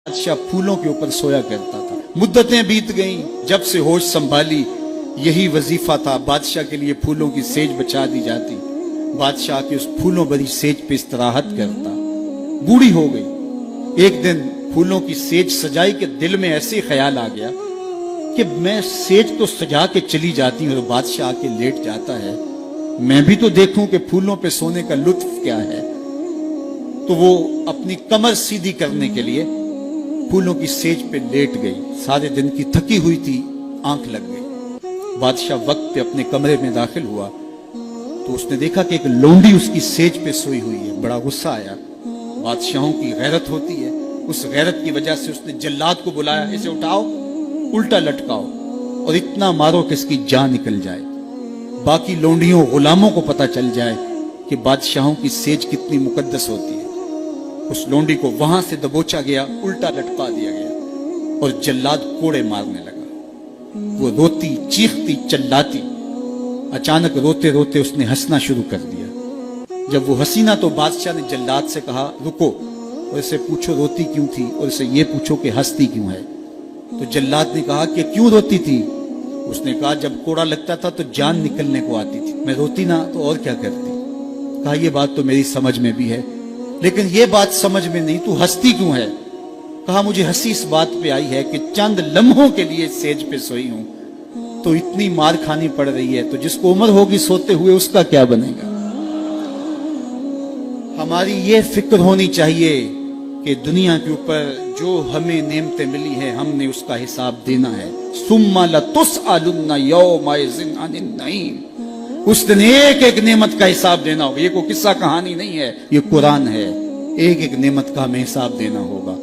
बादशाह फूलों के ऊपर सोया करता था। मुद्दतें बीत गईं, जब से होश संभाली यही वजीफा था, बादशाह के लिए फूलों की सेज बचा दी जाती। बादशाह के उस फूलों भरी सेज पे इस्तराहत करता। बूढ़ी हो गई। एक दिन फूलों की सेज सजाई के दिल में ऐसे ख्याल आ गया कि मैं सेज तो सजा के चली जाती हूँ और बादशाह आके लेट जाता है, मैं भी तो देखूं कि फूलों पे सोने का लुत्फ क्या है। तो वो अपनी कमर सीधी करने के लिए फूलों की सेज पे लेट गई। सारे दिन की थकी हुई थी, आंख लग गई। बादशाह वक्त पे अपने कमरे में दाखिल हुआ तो उसने देखा कि एक लोंडी उसकी सेज पे सोई हुई है। बड़ा गुस्सा आया। बादशाहों की गैरत होती है, उस गैरत की वजह से उसने जल्लाद को बुलाया, इसे उठाओ, उल्टा लटकाओ और इतना मारो कि इसकी जान निकल जाए। बाकी लोंडियों गुलामों को पता चल जाए कि बादशाहों की सेज कितनी मुकद्दस होती है। उस लोंडी को वहां से दबोचा गया, उल्टा लटका दिया गया और जल्लाद कोड़े मारने लगा। वो रोती, चीखती, चिल्लाती। अचानक रोते रोते उसने हंसना शुरू कर दिया। जब वो हंसी ना तो बादशाह ने जल्लाद से कहा रुको और इसे पूछो रोती क्यों थी और इसे ये पूछो कि हंसती क्यों है। तो जल्लाद ने कहा कि क्यों रोती थी। उसने कहा जब कोड़ा लगता था तो जान निकलने को आती थी, मैं रोती ना तो और क्या करती। कहा ये बात तो मेरी समझ में भी है, लेकिन ये बात समझ में नहीं, तू हंसती क्यों है। कहा मुझे हंसी इस बात पे आई है कि चंद लम्हों के लिए सेज पे सोई हूं तो इतनी मार खानी पड़ रही है, तो जिसको उम्र होगी सोते हुए उसका क्या बनेगा। हमारी ये फिक्र होनी चाहिए कि दुनिया के ऊपर जो हमें नेमतें मिली है हमने उसका हिसाब देना है। सुम्मा लतुसअलुन्ना यौमइज़िन अनिन नईम। उस दिन एक एक नेमत का हिसाब देना होगा। ये कोई किस्सा कहानी नहीं है, ये कुरान है। एक एक नेमत का हमें हिसाब देना होगा।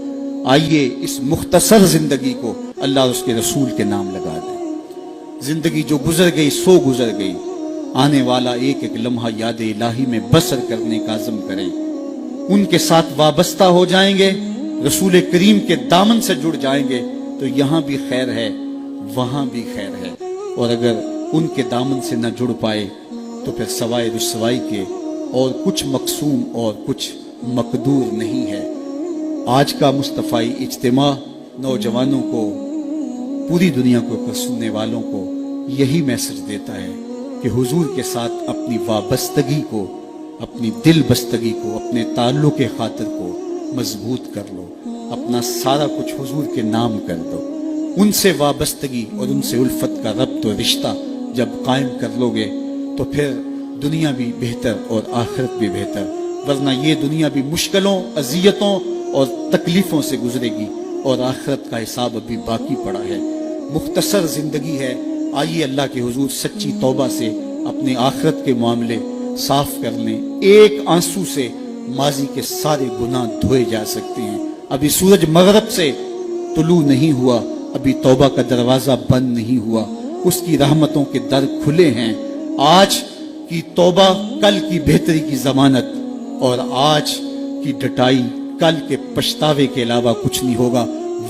आइए इस मुख्तसर जिंदगी को अल्लाह और उसके रसूल के नाम लगा दे। जिंदगी जो गुजर गई सो गुजर गई। आने वाला एक एक लम्हा याद इलाही में बसर करने का अज़्म करें। उनके साथ वाबस्ता हो जाएंगे, रसूल करीम के दामन से जुड़ जाएंगे तो यहां भी खैर है, वहां भी खैर है। और अगर उनके दामन से न जुड़ पाए तो फिर सवाए रुसवाई के और कुछ मकसूम और कुछ मकदूर नहीं है। आज का मुस्तफ़ाई इज्तिमा नौजवानों को, पूरी दुनिया को सुनने वालों को यही मैसेज देता है कि हुजूर के साथ अपनी वाबस्तगी को, अपनी दिल बस्तगी को, अपने ताल्लुक़ के खातिर को मजबूत कर लो। अपना सारा कुछ हुजूर के नाम कर दो। उनसे वाबस्तगी और उनसे उल्फत का रब्त और रिश्ता जब कायम कर लोगे तो फिर दुनिया भी बेहतर और आखिरत भी बेहतर। वरना ये दुनिया भी मुश्किलों, अजियतों और तकलीफों से गुजरेगी और आखिरत का हिसाब अभी बाकी पड़ा है। मुख्तसर जिंदगी है। आइए अल्लाह के हुजूर सच्ची तौबा से अपने आखिरत के मामले साफ कर लें। एक आंसू से माजी के सारे गुनाह धोए जा सकते हैं। अभी सूरज मगरब से तुलू नहीं हुआ, अभी तौबा का दरवाजा बंद नहीं हुआ, उसकी रहमतों के दर खुले हैं। आज की तौबा कल की बेहतरी की जमानत और आज की डटाई कल के पछतावे के अलावा कुछ नहीं होगा।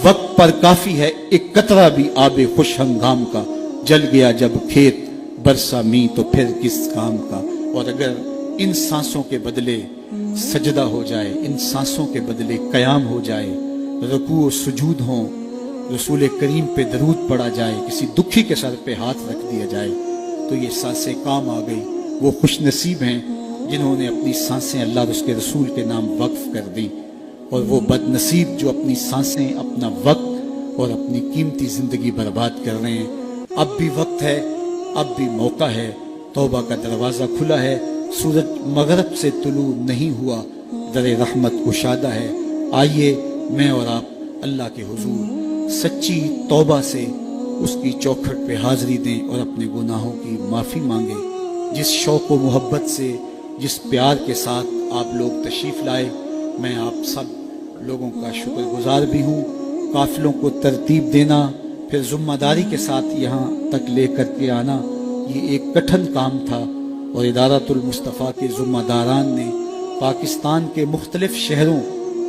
वक्त पर काफी है एक कतरा भी आबे खुश हंगाम का। जल गया जब खेत बरसा मी तो फिर किस काम का। और अगर इन सांसों के बदले सजदा हो जाए, इन सांसों के बदले कयाम हो जाए, रुकू और सुजूद हो, रसूल करीम पे दरूद पढ़ा जाए, किसी दुखी के सर पे हाथ रख दिया जाए तो ये सांसें काम आ गई। वो खुश नसीब हैं जिन्होंने अपनी सांसें अल्लाह और उसके रसूल के नाम वक्फ कर दी। और वो बदनसीब जो अपनी सांसें, अपना वक्त और अपनी कीमती जिंदगी बर्बाद कर रहे हैं। अब भी वक्त है, अब भी मौका है, तौबा का दरवाजा खुला है। सूरज मगरब से तुलू नहीं हुआ, दर रहमत कुशादा है। आइए मैं और आप अल्लाह के हुजूर सच्ची तौबा से उसकी चौखट पे हाजिरी दें और अपने गुनाहों की माफ़ी मांगे। जिस शौक़ व मोहब्बत से, जिस प्यार के साथ आप लोग तशरीफ़ लाए, मैं आप सब लोगों का शुक्रगुजार भी हूँ। काफ़िलों को तरतीब देना, फिर ज़िम्मेदारी के साथ यहाँ तक ले कर के आना, ये एक कठिन काम था और इदारतुल मुस्तफ़ा के ज़िम्मेदारान ने पाकिस्तान के मुख्तलिफ़ शहरों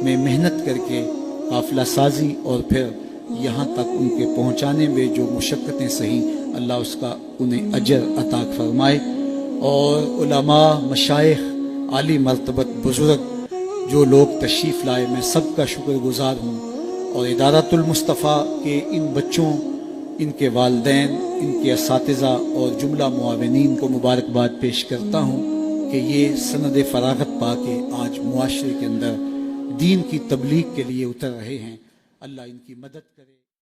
में मेहनत करके काफ़िला साजी और फिर यहाँ तक उनके पहुँचाने में जो मुशक्क़तें सही, अल्लाह उसका उन्हें अजर अता फरमाए। और उलमा, मशाइख, आली मर्तबत बुजुर्ग जो लोग तशरीफ़ लाए, मैं सबका शुक्रगुजार हूँ। اور ادارۃ المصطفیٰ کے ان بچوں، ان کے والدین، ان کے اساتذہ اور جملہ معاونین کو مبارکباد پیش کرتا ہوں کہ یہ سند فراغت پا کے آج معاشرے کے اندر دین کی تبلیغ کے لیے اتر رہے ہیں۔ اللہ ان کی مدد کرے۔